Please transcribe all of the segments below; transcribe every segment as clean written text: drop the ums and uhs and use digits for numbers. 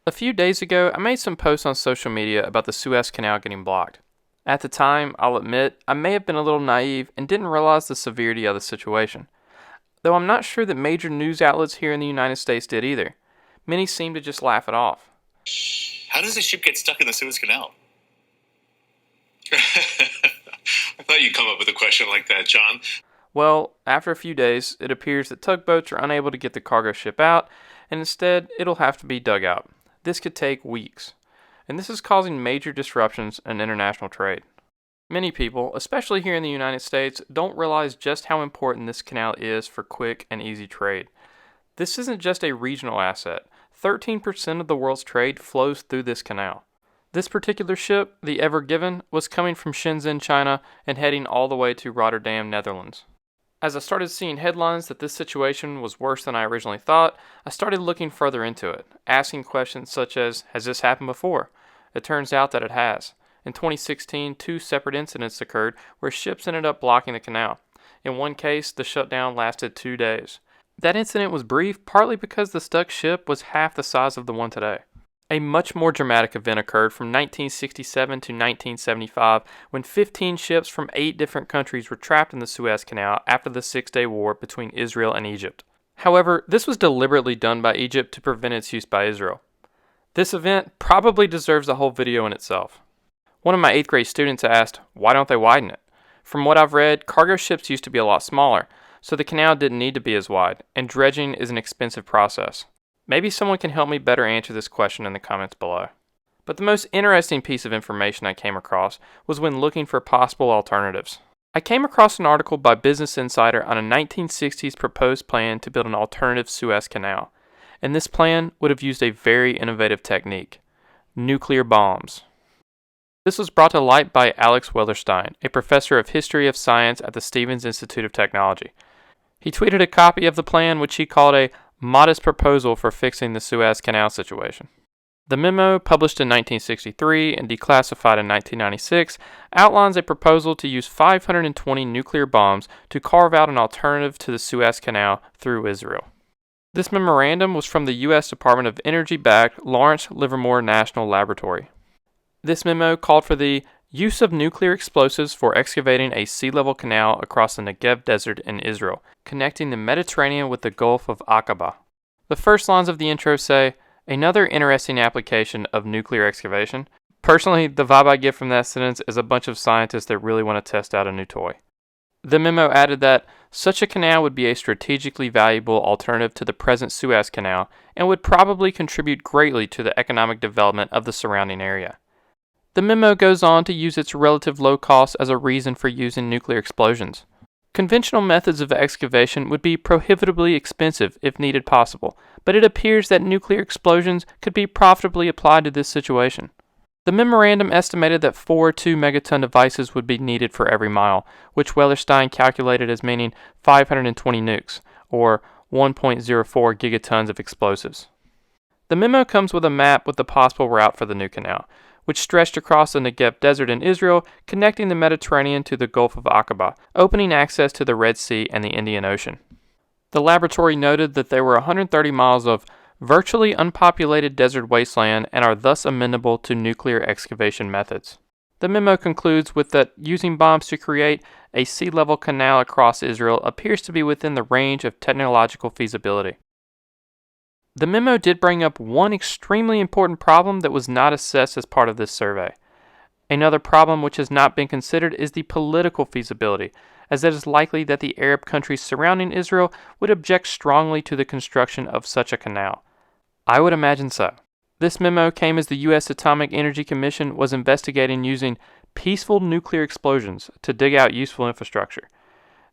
A few days ago, I made some posts on social media about the Suez Canal getting blocked. At the time, I'll admit, I may have been a little naive and didn't realize the severity of the situation. Though I'm not sure that major news outlets here in the United States did either. Many seemed to just laugh it off. How does a ship get stuck in the Suez Canal? I thought you'd come up with a question like that, John. Well, after a few days, it appears that tugboats are unable to get the cargo ship out, and instead, it'll have to be dug out. This could take weeks, and this is causing major disruptions in international trade. Many people, especially here in the United States, don't realize just how important this canal is for quick and easy trade. This isn't just a regional asset. 13% of the world's trade flows through this canal. This particular ship, the Ever Given, was coming from Shenzhen, China, and heading all the way to Rotterdam, Netherlands. As I started seeing headlines that this situation was worse than I originally thought, I started looking further into it, asking questions such as, has this happened before? It turns out that it has. In 2016, two separate incidents occurred where ships ended up blocking the canal. In one case, the shutdown lasted 2 days. That incident was brief partly because the stuck ship was half the size of the one today. A much more dramatic event occurred from 1967 to 1975 when 15 ships from 8 different countries were trapped in the Suez Canal after the 6-day war between Israel and Egypt. However, this was deliberately done by Egypt to prevent its use by Israel. This event probably deserves a whole video in itself. One of my 8th grade students asked, why don't they widen it? From what I've read, cargo ships used to be a lot smaller, so the canal didn't need to be as wide, and dredging is an expensive process. Maybe someone can help me better answer this question in the comments below. But the most interesting piece of information I came across was when looking for possible alternatives. I came across an article by Business Insider on a 1960s proposed plan to build an alternative Suez Canal, and this plan would have used a very innovative technique: nuclear bombs. This was brought to light by Alex Wellerstien, a professor of history of science at the Stevens Institute of Technology. He tweeted a copy of the plan, which he called a modest proposal for fixing the Suez Canal situation. The memo, published in 1963 and declassified in 1996, outlines a proposal to use 520 nuclear bombs to carve out an alternative to the Suez Canal through Israel. This memorandum was from the U.S. Department of Energy-backed Lawrence Livermore National Laboratory. This memo called for the use of nuclear explosives for excavating a sea-level canal across the Negev Desert in Israel, connecting the Mediterranean with the Gulf of Aqaba. The first lines of the intro say, another interesting application of nuclear excavation. Personally, the vibe I get from that sentence is a bunch of scientists that really want to test out a new toy. The memo added that such a canal would be a strategically valuable alternative to the present Suez Canal and would probably contribute greatly to the economic development of the surrounding area. The memo goes on to use its relative low cost as a reason for using nuclear explosions. Conventional methods of excavation would be prohibitively expensive if needed possible, but it appears that nuclear explosions could be profitably applied to this situation. The memorandum estimated that 4 2-megaton devices would be needed for every mile, which Wellerstein calculated as meaning 520 nukes, or 1.04 gigatons of explosives. The memo comes with a map with the possible route for the new canal, which stretched across the Negev Desert in Israel, connecting the Mediterranean to the Gulf of Aqaba, opening access to the Red Sea and the Indian Ocean. The laboratory noted that there were 130 miles of virtually unpopulated desert wasteland and are thus amenable to nuclear excavation methods. The memo concludes with that using bombs to create a sea-level canal across Israel appears to be within the range of technological feasibility. The memo did bring up one extremely important problem that was not assessed as part of this survey. Another problem which has not been considered is the political feasibility, as it is likely that the Arab countries surrounding Israel would object strongly to the construction of such a canal. I would imagine so. This memo came as the U.S. Atomic Energy Commission was investigating using peaceful nuclear explosions to dig out useful infrastructure.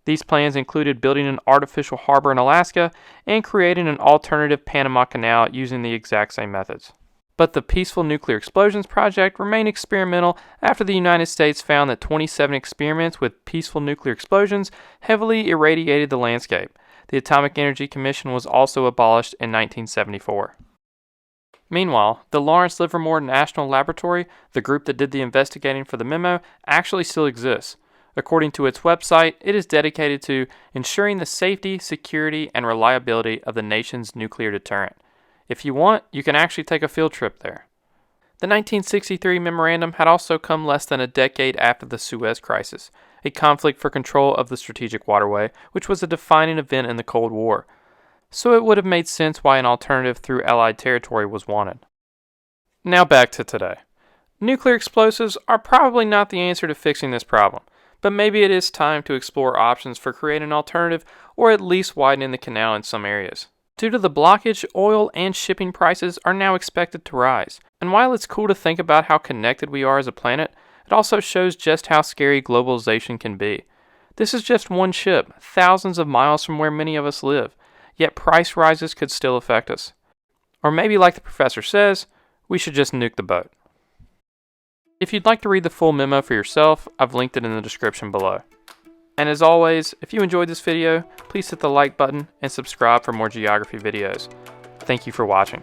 These plans included building an artificial harbor in Alaska and creating an alternative Panama Canal using the exact same methods. But the Peaceful Nuclear Explosions project remained experimental after the United States found that 27 experiments with peaceful nuclear explosions heavily irradiated the landscape. The Atomic Energy Commission was also abolished in 1974. Meanwhile, the Lawrence Livermore National Laboratory, the group that did the investigating for the memo, actually still exists. According to its website, it is dedicated to ensuring the safety, security, and reliability of the nation's nuclear deterrent. If you want, you can actually take a field trip there. The 1963 memorandum had also come less than a decade after the Suez Crisis, a conflict for control of the strategic waterway, which was a defining event in the Cold War. So it would have made sense why an alternative through Allied territory was wanted. Now back to today. Nuclear explosives are probably not the answer to fixing this problem, but maybe it is time to explore options for creating an alternative or at least widening the canal in some areas. Due to the blockage, oil and shipping prices are now expected to rise. And while it's cool to think about how connected we are as a planet, it also shows just how scary globalization can be. This is just one ship, thousands of miles from where many of us live, yet price rises could still affect us. Or maybe like the professor says, we should just nuke the boat. If you'd like to read the full memo for yourself, I've linked it in the description below. And as always, if you enjoyed this video, please hit the like button and subscribe for more geography videos. Thank you for watching.